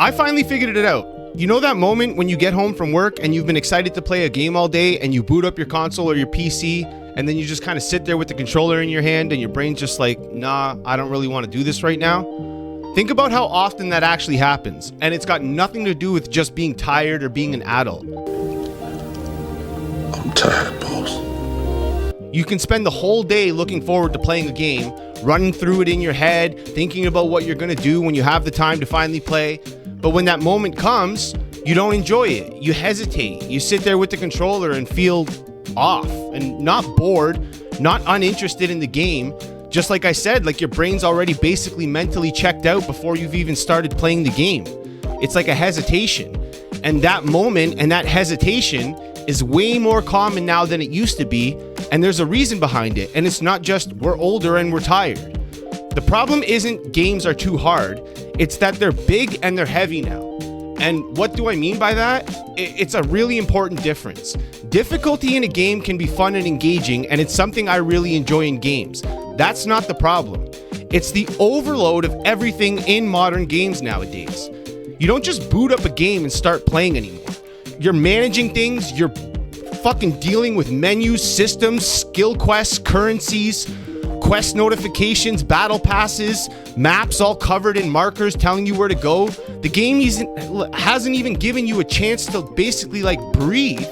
I finally figured it out. You know that moment when you get home from work and you've been excited to play a game all day and you boot up your console or your PC and then you just kind of sit there with the controller in your hand and your brain's just like, nah, I don't really want to do this right now? Think about how often that actually happens, and it's got nothing to do with just being tired or being an adult. I'm tired, boss. You can spend the whole day looking forward to playing a game, running through it in your head, thinking about what you're going to do when you have the time to finally play. But when that moment comes, you don't enjoy it. You hesitate. You sit there with the controller and feel off and not bored, not uninterested in the game. Just like I said, like your brain's already basically mentally checked out before you've even started playing the game. It's like a hesitation. And that moment and that hesitation is way more common now than it used to be. And there's a reason behind it. And it's not just we're older and we're tired. The problem isn't games are too hard. It's that they're big and they're heavy now. And what do I mean by that? It's a really important difference. Difficulty in a game can be fun and engaging, and it's something I really enjoy in games. That's not the problem. It's the overload of everything in modern games nowadays. You don't just boot up a game and start playing anymore. You're managing things, you're fucking dealing with menus, systems, skill quests, currencies, quest notifications, battle passes, maps all covered in markers telling you where to go. The game hasn't even given you a chance to basically like breathe,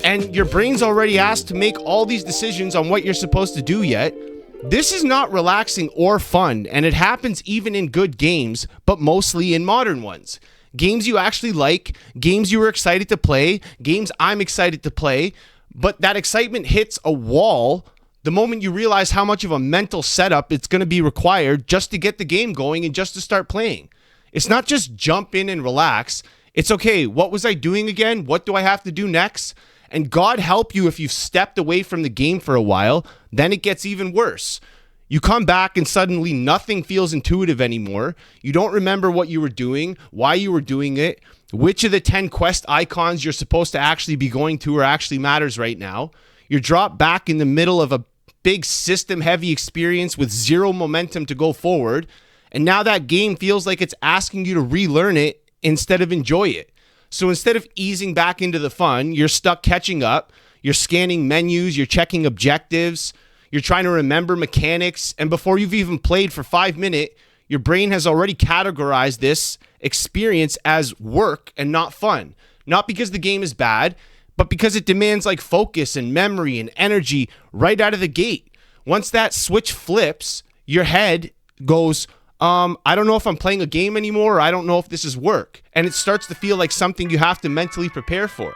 and your brain's already asked to make all these decisions on what you're supposed to do yet. This is not relaxing or fun, and it happens even in good games, but mostly in modern ones. Games you actually like, games you were excited to play, games I'm excited to play, but that excitement hits a wall the moment you realize how much of a mental setup it's going to be required just to get the game going and just to start playing. It's not just jump in and relax. It's okay, what was I doing again? What do I have to do next? And God help you if you've stepped away from the game for a while, then it gets even worse. You come back and suddenly nothing feels intuitive anymore. You don't remember what you were doing, why you were doing it, which of the 10 quest icons you're supposed to actually be going to or actually matters right now. You're dropped back in the middle of a big system-heavy experience with zero momentum to go forward, and now that game feels like it's asking you to relearn it instead of enjoy it. So instead of easing back into the fun, you're stuck catching up, you're scanning menus, you're checking objectives, you're trying to remember mechanics, and before you've even played for 5 minutes, your brain has already categorized this experience as work and not fun. Not because the game is bad, but because it demands like focus and memory and energy right out of the gate. Once that switch flips, your head goes, I don't know if I'm playing a game anymore, or I don't know if this is work. And it starts to feel like something you have to mentally prepare for.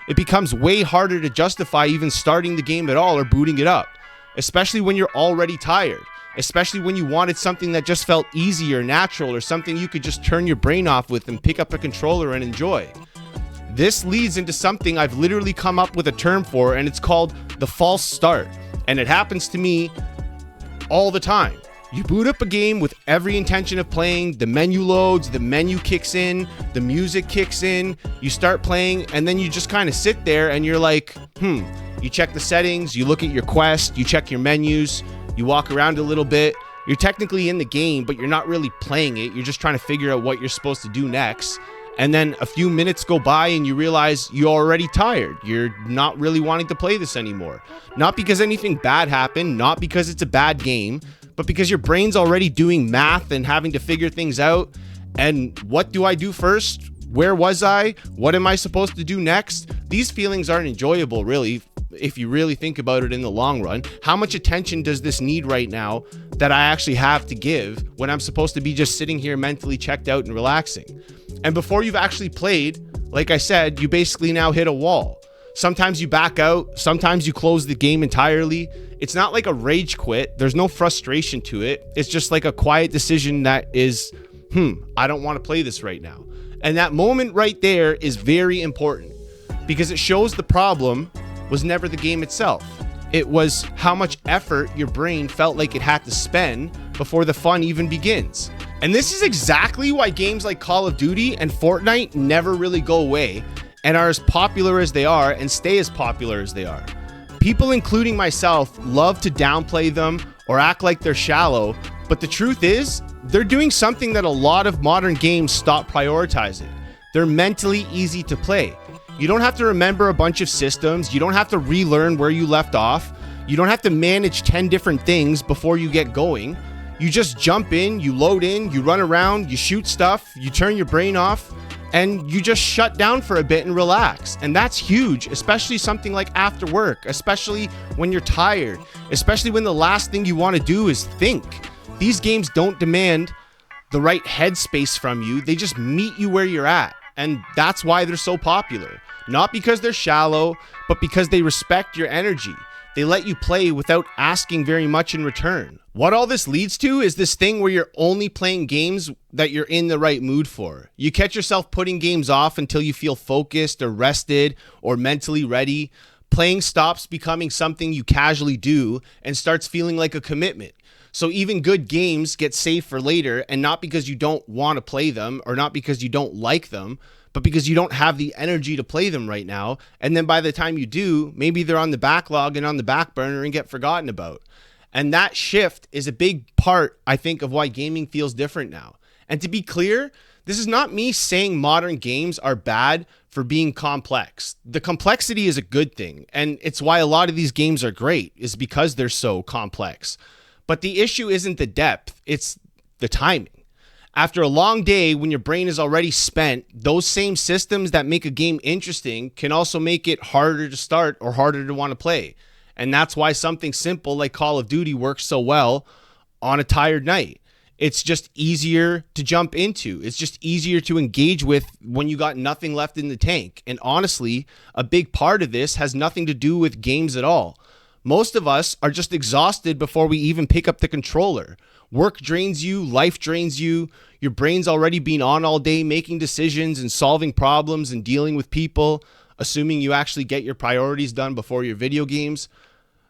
It becomes way harder to justify even starting the game at all or booting it up, especially when you're already tired, especially when you wanted something that just felt easy or natural or something you could just turn your brain off with and pick up a controller and enjoy. This leads into something I've literally come up with a term for, and it's called the false start. And it happens to me all the time. You boot up a game with every intention of playing, the menu loads, the menu kicks in, the music kicks in, you start playing, and then you just kind of sit there and you're like, You check the settings, you look at your quest, you check your menus, you walk around a little bit. You're technically in the game, but you're not really playing it. You're just trying to figure out what you're supposed to do next. And then a few minutes go by and you realize you're already tired. You're not really wanting to play this anymore. Not because anything bad happened, not because it's a bad game, but because your brain's already doing math and having to figure things out. And what do I do first? Where was I? What am I supposed to do next? These feelings aren't enjoyable, really, if you really think about it in the long run. How much attention does this need right now that I actually have to give when I'm supposed to be just sitting here mentally checked out and relaxing? And before you've actually played, like I said, you basically now hit a wall. Sometimes you back out, sometimes you close the game entirely. It's not like a rage quit. There's no frustration to it. It's just like a quiet decision that is, I don't want to play this right now. And that moment right there is very important because it shows the problem was never the game itself. It was how much effort your brain felt like it had to spend before the fun even begins. And this is exactly why games like Call of Duty and Fortnite never really go away and are as popular as they are and stay as popular as they are. People, including myself, love to downplay them or act like they're shallow, but the truth is, They're doing something that a lot of modern games stop prioritizing. They're mentally easy to play. You don't have to remember a bunch of systems. You don't have to relearn where you left off. You don't have to manage 10 different things before you get going. You just jump in, you load in, you run around, you shoot stuff, you turn your brain off, and you just shut down for a bit and relax. And that's huge, especially something like after work, especially when you're tired, especially when the last thing you want to do is think. These games don't demand the right headspace from you. They just meet you where you're at. And that's why they're so popular. Not because they're shallow, but because they respect your energy. They let you play without asking very much in return. What all this leads to is this thing where you're only playing games that you're in the right mood for. You catch yourself putting games off until you feel focused or rested or mentally ready. Playing stops becoming something you casually do and starts feeling like a commitment. So even good games get saved for later, and not because you don't want to play them or not because you don't like them, but because you don't have the energy to play them right now. And then by the time you do, maybe they're on the backlog and on the back burner and get forgotten about. And that shift is a big part, I think, of why gaming feels different now. And to be clear, this is not me saying modern games are bad for being complex. The complexity is a good thing. And it's why a lot of these games are great, is because they're so complex. But the issue isn't the depth, it's the timing. After a long day, when your brain is already spent, those same systems that make a game interesting can also make it harder to start or harder to want to play. And that's why something simple like Call of Duty works so well on a tired night. It's just easier to jump into. It's just easier to engage with when you got nothing left in the tank. And honestly, a big part of this has nothing to do with games at all. Most of us are just exhausted before we even pick up the controller. Work drains you, life drains you, your brain's already been on all day making decisions and solving problems and dealing with people, assuming you actually get your priorities done before your video games.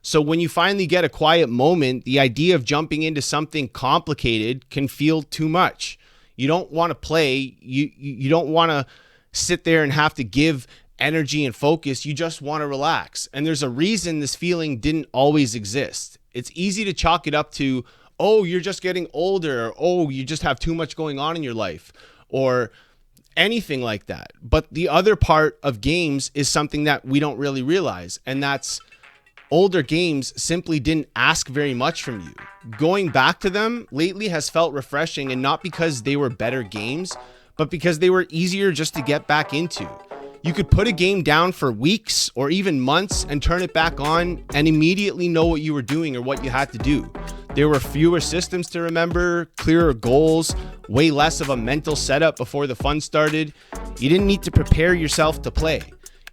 So when you finally get a quiet moment, the idea of jumping into something complicated can feel too much. You don't want to play, you don't want to sit there and have to give energy and focus. You just want to relax. And there's a reason this feeling didn't always exist. It's easy to chalk it up to, oh, you're just getting older, or oh, you just have too much going on in your life, or anything like that. But the other part of games is something that we don't really realize, and that's older games simply didn't ask very much from you. Going back to them lately has felt refreshing, and not because they were better games, but because they were easier just to get back into. You could put a game down for weeks or even months and turn it back on and immediately know what you were doing or what you had to do. There were fewer systems to remember, clearer goals, way less of a mental setup before the fun started. You didn't need to prepare yourself to play.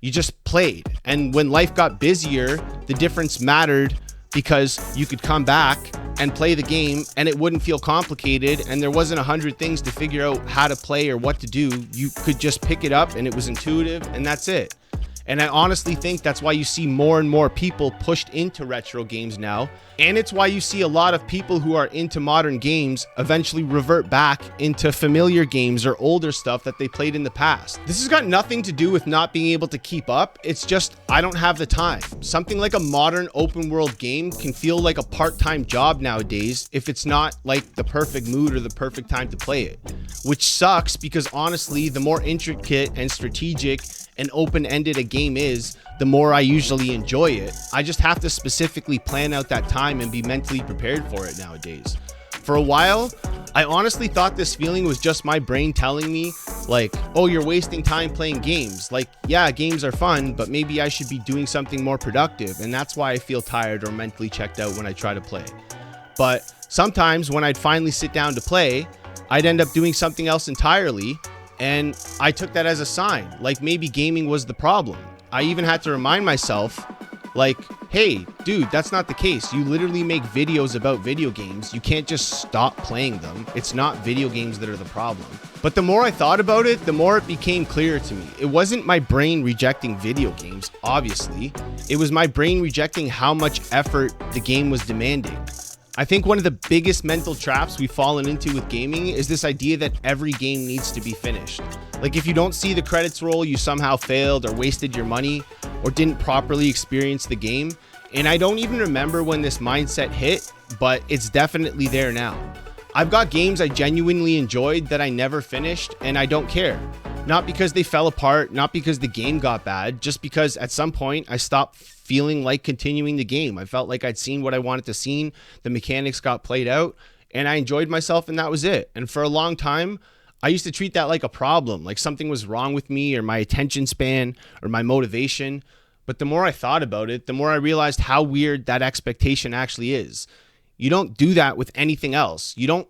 You just played. And when life got busier, the difference mattered because you could come back and play the game and it wouldn't feel complicated, and there wasn't 100 things to figure out how to play or what to do. You could just pick it up and it was intuitive, and that's it. And I honestly think that's why you see more and more people pushed into retro games now. And it's why you see a lot of people who are into modern games eventually revert back into familiar games or older stuff that they played in the past. This has got nothing to do with not being able to keep up. It's just, I don't have the time. Something like a modern open world game can feel like a part-time job nowadays if it's not like the perfect mood or the perfect time to play it. Which sucks, because honestly, the more intricate and strategic and open-ended a game is, the more I usually enjoy it. I just have to specifically plan out that time and be mentally prepared for it nowadays. For a while, I honestly thought this feeling was just my brain telling me, like, oh, you're wasting time playing games. Like, yeah, games are fun, but maybe I should be doing something more productive, and that's why I feel tired or mentally checked out when I try to play. But sometimes when I'd finally sit down to play, I'd end up doing something else entirely, and I took that as a sign, like maybe gaming was the problem. I even had to remind myself, like, hey, dude, that's not the case. You literally make videos about video games. You can't just stop playing them. It's not video games that are the problem. But the more I thought about it, the more it became clear to me. It wasn't my brain rejecting video games, obviously. It was my brain rejecting how much effort the game was demanding. I think one of the biggest mental traps we've fallen into with gaming is this idea that every game needs to be finished. Like, if you don't see the credits roll, you somehow failed or wasted your money or didn't properly experience the game. And I don't even remember when this mindset hit, but it's definitely there now. I've got games I genuinely enjoyed that I never finished, and I don't care. Not because they fell apart, not because the game got bad, just because at some point I stopped feeling like continuing the game. I felt like I'd seen what I wanted to see, the mechanics got played out, and I enjoyed myself, and that was it. And for a long time, I used to treat that like a problem, like something was wrong with me or my attention span or my motivation. But the more I thought about it, the more I realized how weird that expectation actually is. You don't do that with anything else. You don't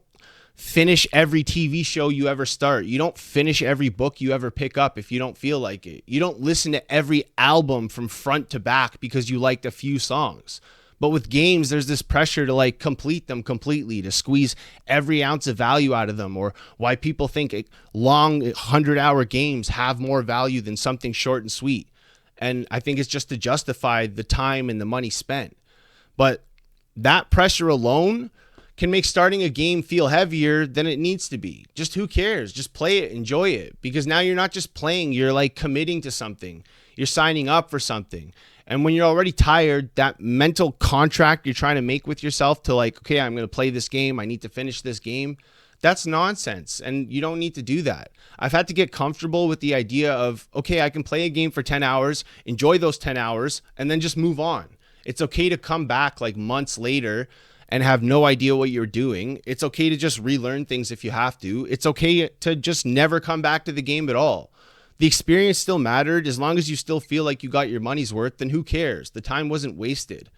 finish every TV show you ever start. You don't finish every book you ever pick up if you don't feel like it. You don't listen to every album from front to back because you liked a few songs. But with games, there's this pressure to like complete them completely, to squeeze every ounce of value out of them, or why people think long 100-hour games have more value than something short and sweet. And I think it's just to justify the time and the money spent. But that pressure alone can make starting a game feel heavier than it needs to be. Just who cares? Just play it, enjoy it. Because now you're not just playing, you're like committing to something. You're signing up for something. And when you're already tired, that mental contract you're trying to make with yourself to like, okay, I'm going to play this game, I need to finish this game, that's nonsense. And you don't need to do that. I've had to get comfortable with the idea of, okay, I can play a game for 10 hours, enjoy those 10 hours, and then just move on. It's okay to come back like months later and have no idea what you're doing. It's okay to just relearn things if you have to. It's okay to just never come back to the game at all. The experience still mattered. As long as you still feel like you got your money's worth, then who cares? The time wasn't wasted.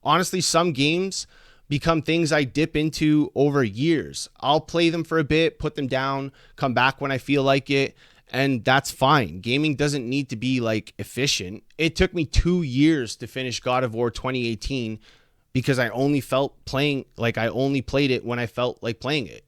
Honestly, some games become things I dip into over years. I'll play them for a bit, put them down, come back when I feel like it, and that's fine. Gaming doesn't need to be like efficient. It took me 2 years to finish God of War 2018 because I only played it when I felt like playing it.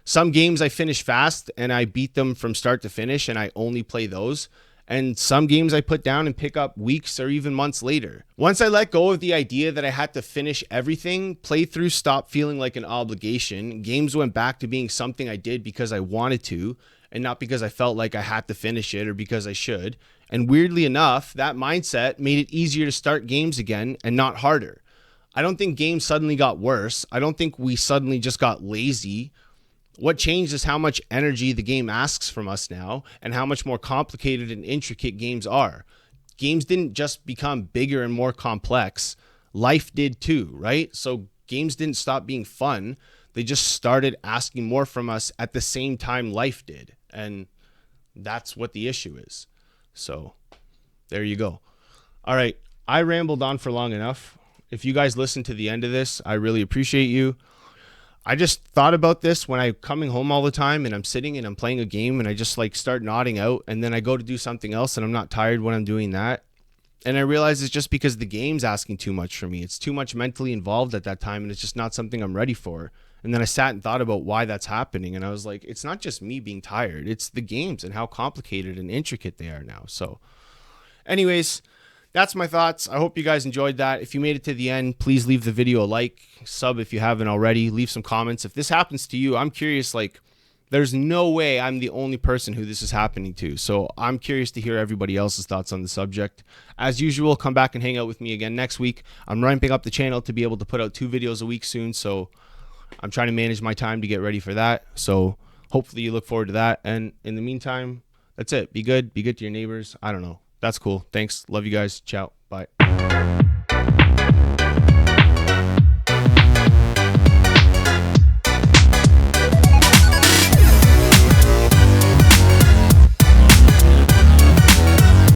Some games I finish fast and I beat them from start to finish and I only play those. And some games I put down and pick up weeks or even months later. Once I let go of the idea that I had to finish everything, playthroughs stopped feeling like an obligation. Games went back to being something I did because I wanted to and not because I felt like I had to finish it or because I should. And weirdly enough, that mindset made it easier to start games again and not harder. I don't think games suddenly got worse. I don't think we suddenly just got lazy. What changed is how much energy the game asks from us now and how much more complicated and intricate games are. Games didn't just become bigger and more complex. Life did too, right? So games didn't stop being fun. They just started asking more from us at the same time life did. And that's what the issue is. So there you go. All right. I rambled on for long enough. If you guys listen to the end of this, I really appreciate you. I just thought about this when I'm coming home all the time and I'm sitting and I'm playing a game and I just like start nodding out and then I go to do something else and I'm not tired when I'm doing that. And I realize it's just because the game's asking too much from me. It's too much mentally involved at that time and it's just not something I'm ready for. And then I sat and thought about why that's happening and I was like, it's not just me being tired. It's the games and how complicated and intricate they are now. So anyways, that's my thoughts. I hope you guys enjoyed that. If you made it to the end, please leave the video a like, sub if you haven't already, leave some comments. If this happens to you, I'm curious, like, there's no way I'm the only person who this is happening to. So I'm curious to hear everybody else's thoughts on the subject. As usual, come back and hang out with me again next week. I'm ramping up the channel to be able to put out 2 videos a week soon. So I'm trying to manage my time to get ready for that. So hopefully you look forward to that. And in the meantime, that's it. Be good to your neighbors. I don't know. That's cool. Thanks. Love you guys. Ciao. Bye.